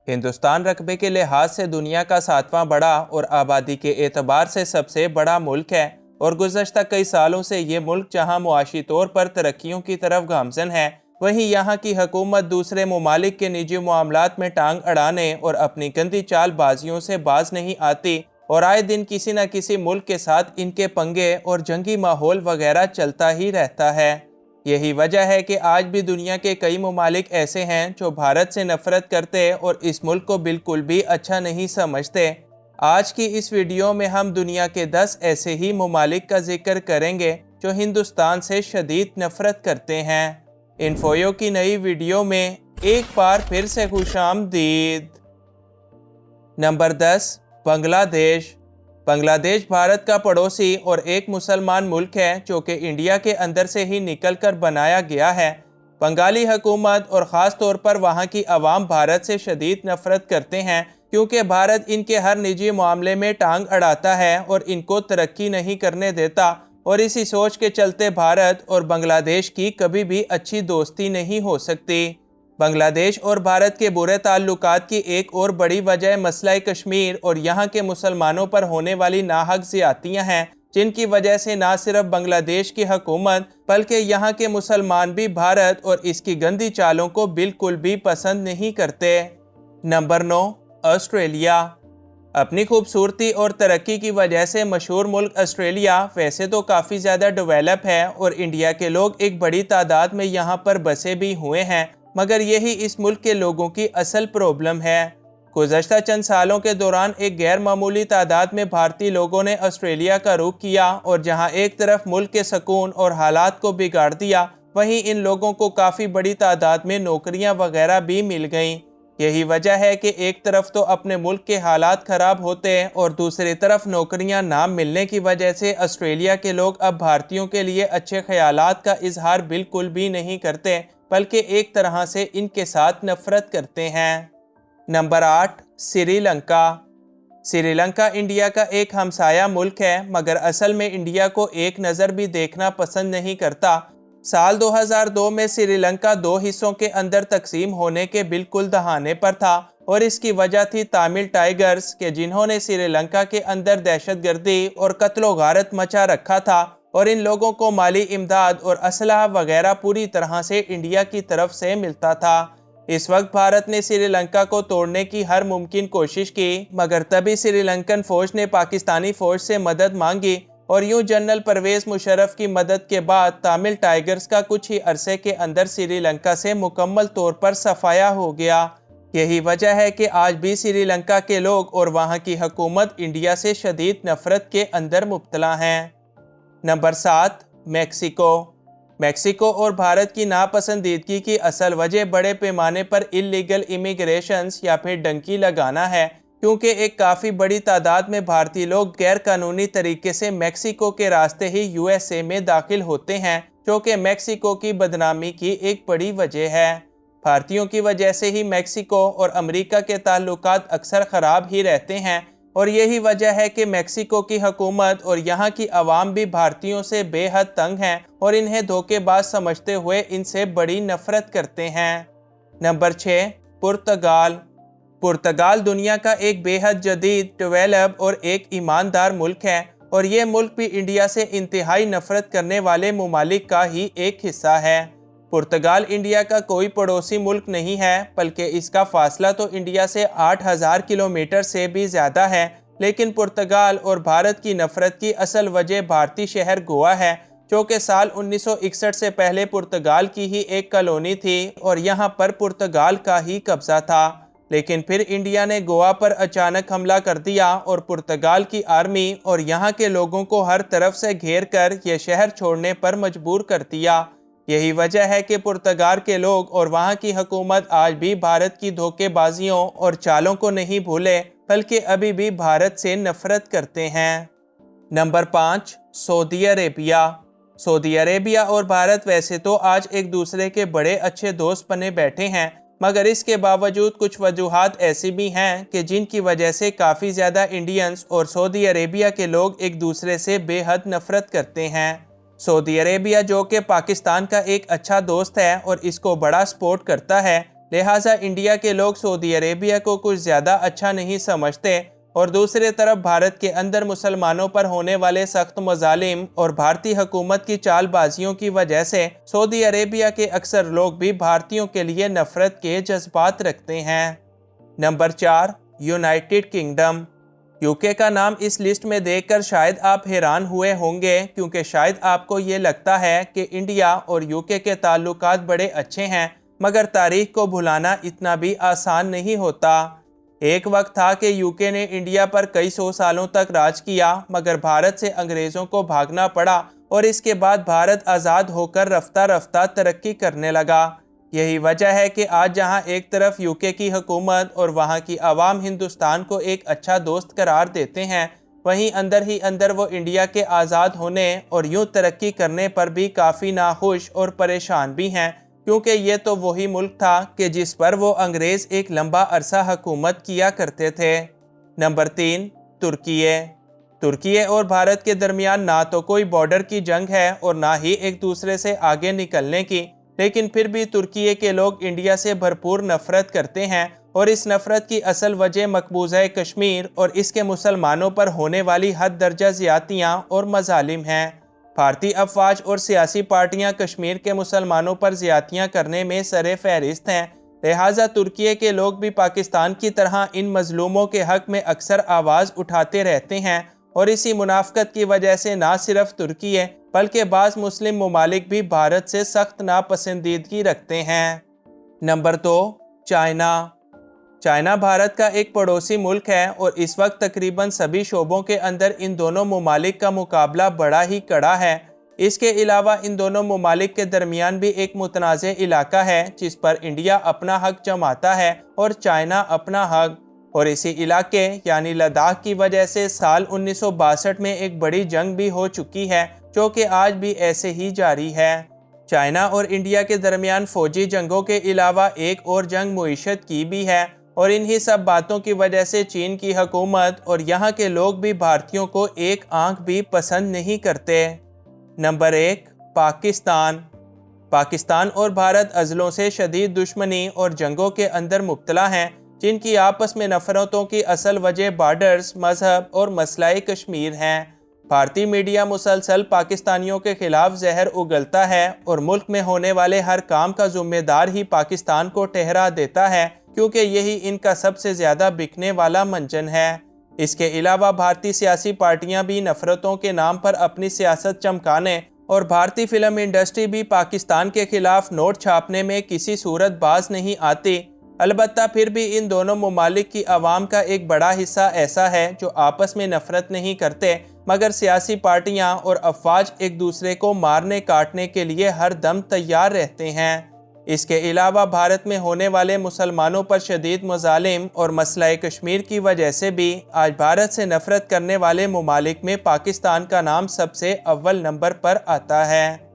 हिंदुस्तान रकबे के लिहाज से दुनिया का 7वां बड़ा और आबादी के एतबार से सबसे बड़ा मुल्क है और गुज़श्ता कई सालों से ये मुल्क जहां मुआशी तौर पर तरक्कियों की तरफ गामज़न है, वहीं यहाँ की हुकूमत दूसरे ममालिक के निजी मामलात में टांग अड़ाने और अपनी गंदी चालबाजियों से बाज नहीं आती और आए दिन किसी न किसी मुल्क के साथ इनके पंगे और जंगी माहौल वगैरह चलता ही रहता है। यही वजह है कि आज भी दुनिया के कई ममालिक ऐसे हैं जो भारत से नफरत करते और इस मुल्क को बिल्कुल भी अच्छा नहीं समझते। आज की इस वीडियो में हम दुनिया के 10 ऐसे ही ममालिक का जिक्र करेंगे जो हिंदुस्तान से शदीद नफरत करते हैं। इन्फोयो की नई वीडियो में एक बार फिर से खुशामदीद। नंबर 10, बांग्लादेश। बांग्लादेश भारत का पड़ोसी और एक मुसलमान मुल्क है जो कि इंडिया के अंदर से ही निकलकर बनाया गया है। बंगाली हुकूमत और ख़ास तौर पर वहाँ की आवाम भारत से शदीद नफरत करते हैं क्योंकि भारत इनके हर निजी मामले में टांग अड़ाता है और इनको तरक्की नहीं करने देता, और इसी सोच के चलते भारत और बांग्लादेश की कभी भी अच्छी दोस्ती नहीं हो सकती। बांग्लादेश और भारत के बुरे ताल्लुकात की एक और बड़ी वजह मसला कश्मीर और यहाँ के मुसलमानों पर होने वाली नाहक ज़्यादतियाँ हैं, जिनकी वजह से न सिर्फ बांग्लादेश की हुकूमत बल्कि यहाँ के मुसलमान भी भारत और इसकी गंदी चालों को बिल्कुल भी पसंद नहीं करते। Number 9, Australia. अपनी खूबसूरती और तरक्की की वजह से मशहूर मुल्क ऑस्ट्रेलिया वैसे तो काफ़ी ज़्यादा डेवलप है और इंडिया के लोग एक बड़ी तादाद में यहाँ पर बसे भी हुए हैं, मगर यही इस मुल्क के लोगों की असल प्रॉब्लम है। गुज़श्ता चंद सालों के दौरान एक गैर मामूली तादाद में भारतीय लोगों ने ऑस्ट्रेलिया का रुख किया और जहां एक तरफ मुल्क के सुकून और हालात को बिगाड़ दिया, वहीं इन लोगों को काफ़ी बड़ी तादाद में नौकरियां वगैरह भी मिल गईं। यही वजह है कि एक तरफ तो अपने मुल्क के हालात ख़राब होते हैं और दूसरी तरफ नौकरियां ना मिलने की वजह से ऑस्ट्रेलिया के लोग अब भारतीयों के लिए अच्छे ख्यालात का इजहार बिल्कुल भी नहीं करते, बल्कि एक तरह से इनके साथ नफरत करते हैं। नंबर 8, श्रीलंका। श्रीलंका इंडिया का एक हमसाया मुल्क है, मगर असल में इंडिया को एक नज़र भी देखना पसंद नहीं करता। साल 2002 में श्रीलंका 2 हिस्सों के अंदर तकसीम होने के बिल्कुल दहाने पर था और इसकी वजह थी तामिल टाइगर्स के, जिन्होंने श्रीलंका के अंदर दहशतगर्दी और कत्लो गारत मचा रखा था और इन लोगों को माली इमदाद और असलहा वगैरह पूरी तरह से इंडिया की तरफ से मिलता था। इस वक्त भारत ने श्रीलंका को तोड़ने की हर मुमकिन कोशिश की, मगर तभी श्रीलंकन फ़ौज ने पाकिस्तानी फ़ौज से मदद मांगी और यूं जनरल परवेज़ मुशर्रफ की मदद के बाद तामिल टाइगर्स का कुछ ही अरसे के अंदर श्रीलंका से मुकम्मल तौर पर सफाया हो गया। यही वजह है कि आज भी श्रीलंका के लोग और वहाँ की हुकूमत इंडिया से शदीद नफरत के अंदर मुब्तला हैं। Number 7, Mexico. मेक्सिको और भारत की नापसंदीदगी की असल वजह बड़े पैमाने पर इल्लीगल इमिग्रेशंस या फिर डंकी लगाना है, क्योंकि एक काफ़ी बड़ी तादाद में भारतीय लोग गैर कानूनी तरीके से मेक्सिको के रास्ते ही यूएसए में दाखिल होते हैं, जो कि मेक्सिको की बदनामी की एक बड़ी वजह है। भारतीयों की वजह से ही मेक्सिको और अमेरिका के ताल्लुकात अक्सर ख़राब ही रहते हैं और यही वजह है कि मेक्सिको की हुकूमत और यहाँ की आवाम भी भारतीयों से बेहद तंग हैं और इन्हें धोखेबाज समझते हुए इनसे बड़ी नफरत करते हैं। नंबर 6, पुर्तगाल। पुर्तगाल दुनिया का एक बेहद जदीद, डेवलप और एक ईमानदार मुल्क है और ये मुल्क भी इंडिया से इंतहाई नफरत करने वाले ममालिक का ही एक हिस्सा है। पुर्तगाल इंडिया का कोई पड़ोसी मुल्क नहीं है, बल्कि इसका फासला तो इंडिया से 8000 किलोमीटर से भी ज़्यादा है, लेकिन पुर्तगाल और भारत की नफरत की असल वजह भारतीय शहर गोवा है, जो कि साल 1961 से पहले पुर्तगाल की ही एक कॉलोनी थी और यहाँ पर पुर्तगाल का ही कब्ज़ा था। लेकिन फिर इंडिया ने गोवा पर अचानक हमला कर दिया और पुर्तगाल की आर्मी और यहाँ के लोगों को हर तरफ से घेर कर यह शहर छोड़ने पर मजबूर कर दिया। यही वजह है कि पुर्तगाल के लोग और वहाँ की हुकूमत आज भी भारत की धोखेबाजियों और चालों को नहीं भूले, बल्कि अभी भी भारत से नफरत करते हैं। Number 5, Saudi Arabia. Saudi Arabia और भारत वैसे तो आज एक दूसरे के बड़े अच्छे दोस्त बने बैठे हैं, मगर इसके बावजूद कुछ वजूहात ऐसी भी हैं कि जिनकी वजह से काफ़ी ज़्यादा इंडियंस और सऊदी अरेबिया के लोग एक दूसरे से बेहद नफरत करते हैं। सऊदी अरेबिया जो कि पाकिस्तान का एक अच्छा दोस्त है और इसको बड़ा सपोर्ट करता है, लिहाजा इंडिया के लोग सऊदी अरेबिया को कुछ ज़्यादा अच्छा नहीं समझते। और दूसरी तरफ भारत के अंदर मुसलमानों पर होने वाले सख्त मजालिम और भारतीय हुकूमत की चालबाजियों की वजह से सऊदी अरेबिया के अक्सर लोग भी भारतीयों के लिए नफरत के जज्बात रखते हैं। Number 4, United kingdom. यूके का नाम इस लिस्ट में देखकर शायद आप हैरान हुए होंगे, क्योंकि शायद आपको ये लगता है कि इंडिया और यूके के ताल्लुकात बड़े अच्छे हैं, मगर तारीख को भुलाना इतना भी आसान नहीं होता। एक वक्त था कि यूके ने इंडिया पर कई सौ सालों तक राज किया, मगर भारत से अंग्रेज़ों को भागना पड़ा और इसके बाद भारत आज़ाद होकर रफ्ता रफ्ता तरक्की करने लगा। यही वजह है कि आज जहां एक तरफ यूके की हुकूमत और वहां की आवाम हिंदुस्तान को एक अच्छा दोस्त करार देते हैं, वहीं अंदर ही अंदर वो इंडिया के आज़ाद होने और यूं तरक्की करने पर भी काफ़ी नाखुश और परेशान भी हैं, क्योंकि ये तो वही मुल्क था कि जिस पर वो अंग्रेज़ एक लंबा अरसा हुकूमत किया करते थे। नंबर 3, तुर्की और भारत के दरमियान ना तो कोई बॉर्डर की जंग है और ना ही एक दूसरे से आगे निकलने की, लेकिन फिर भी तुर्की के लोग इंडिया से भरपूर नफरत करते हैं और इस नफरत की असल वजह मकबूजा कश्मीर और इसके मुसलमानों पर होने वाली हद दर्जा ज़्यादतियाँ और मजालिम हैं। भारतीय अफवाज और सियासी पार्टियां कश्मीर के मुसलमानों पर ज़्यादतियाँ करने में सरे फहरिस्त हैं। लिहाजा तुर्की के लोग भी पाकिस्तान की तरह इन मजलूमों के हक में अक्सर आवाज़ उठाते रहते हैं और इसी मुनाफकत की वजह से ना सिर्फ तुर्की बल्कि बाज़ मुस्लिम ममालिक भी भारत से सख्त नापसंदीदगी रखते हैं। नंबर 2, चाइना भारत का एक पड़ोसी मुल्क है और इस वक्त तकरीबन सभी शोबों के अंदर इन दोनों ममालिक का मुकाबला बड़ा ही कड़ा है। इसके अलावा इन दोनों ममालिक के दरमियान भी एक मुतनाज़े इलाका है जिस पर इंडिया अपना हक जमाता है और चाइना अपना हक, और इसी इलाके यानी लद्दाख की वजह से साल 1962 में एक बड़ी जंग भी हो चुकी है, जो कि आज भी ऐसे ही जारी है। चाइना और इंडिया के दरमियान फ़ौजी जंगों के अलावा एक और जंग मुईशत की भी है, और इन्हीं सब बातों की वजह से चीन की हुकूमत और यहाँ के लोग भी भारतीयों को एक आंख भी पसंद नहीं करते। नंबर 1, पाकिस्तान और भारत अज़लों से शदीद दुश्मनी और जंगों के अंदर मुब्तला हैं, जिनकी आपस में नफरतों की असल वजह बॉर्डर्स, मजहब और मसला कश्मीर हैं। भारतीय मीडिया मुसलसल पाकिस्तानियों के खिलाफ जहर उगलता है और मुल्क में होने वाले हर काम का जिम्मेदार ही पाकिस्तान को ठहरा देता है, क्योंकि यही इनका सबसे ज़्यादा बिकने वाला मंजन है। इसके अलावा भारतीय सियासी पार्टियां भी नफरतों के नाम पर अपनी सियासत चमकाने और भारतीय फिल्म इंडस्ट्री भी पाकिस्तान के खिलाफ नोट छापने में किसी सूरत बाज नहीं आती। अलबत्ता फिर भी इन दोनों ममालिक की आवाम का एक बड़ा हिस्सा ऐसा है जो आपस में नफरत नहीं करते, मगर सियासी पार्टियां और अफवाज एक दूसरे को मारने काटने के लिए हर दम तैयार रहते हैं। इसके अलावा भारत में होने वाले मुसलमानों पर शदीद मजालिम और मसला कश्मीर की वजह से भी आज भारत से नफरत करने वाले ममालिक में पाकिस्तान का नाम सबसे अव्वल नंबर पर आता है।